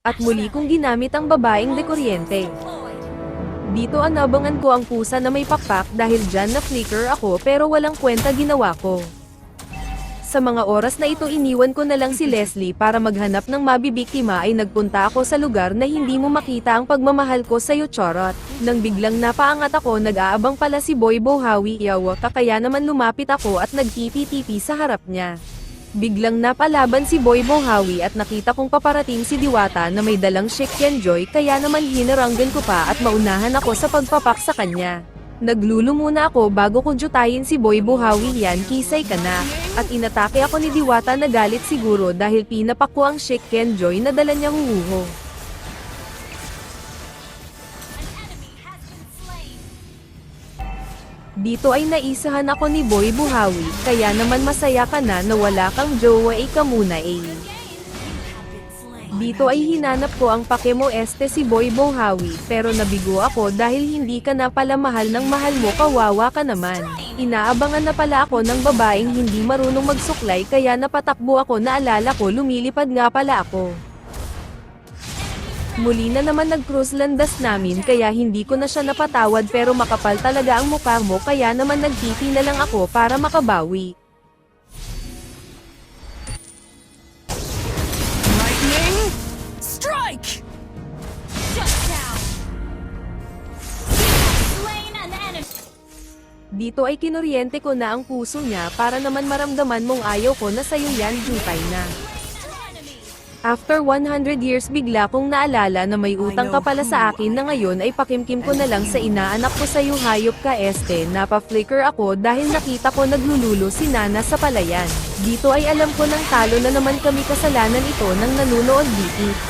At muli kong ginamit ang babaeng dekuryente. Dito anabangan ko ang pusa na may pakpak dahil dyan na flicker ako pero walang kwenta ginawa ko. Sa mga oras na ito iniwan ko na lang si Leslie para maghanap ng mabibiktima ay nagpunta ako sa lugar na hindi mo makita ang pagmamahal ko sa'yo charot. Nang biglang napaangat ako nag-aabang pala si Boy Bohawi yawa kaya naman lumapit ako at nagtipi-tipi sa harap niya. Biglang napalaban si Boy Bohawi at nakita kong paparating si Diwata na may dalang Shekyan Joy kaya naman hinaranggan ko pa at maunahan ako sa pagpapak sa kanya. Naglulo muna ako bago ko jutayin si Boy Bohawi yan kisay ka na. At inatake ako ni Diwata na galit siguro dahil pinapak ko ang Shekyan Joy na dala niya huhuho. Dito ay naisahan ako ni Boy Bohawi, kaya naman masaya ka na wala kang jowa ka muna eh. Dito ay hinanap ko ang pakemo si Boy Bohawi, pero nabigo ako dahil hindi ka na pala mahal ng mahal mo kawawa ka naman. Inaabangan na pala ako ng babaeng hindi marunong magsuklay kaya napatakbo ako naalala ko lumilipad nga pala ako. Muli na naman nag-cruise landas namin kaya hindi ko na siya napatawad pero makapal talaga ang mukha mo kaya naman nagtipi na lang ako para makabawi. Lightning strike! Shut down! Slain an enemy! Dito ay kinuryente ko na ang puso niya para naman maramdaman mong ayaw ko na sa'yo yan jutay na. After 100 years bigla kong naalala na may utang ka pala sa akin na ngayon ay pakimkim ko na lang sa inaanak ko sa'yo hayop ka napaflicker ako dahil nakita ko naglululo si Nana sa palayan. Dito ay alam ko ng talo na naman kami kasalanan ito ng nanunood dito.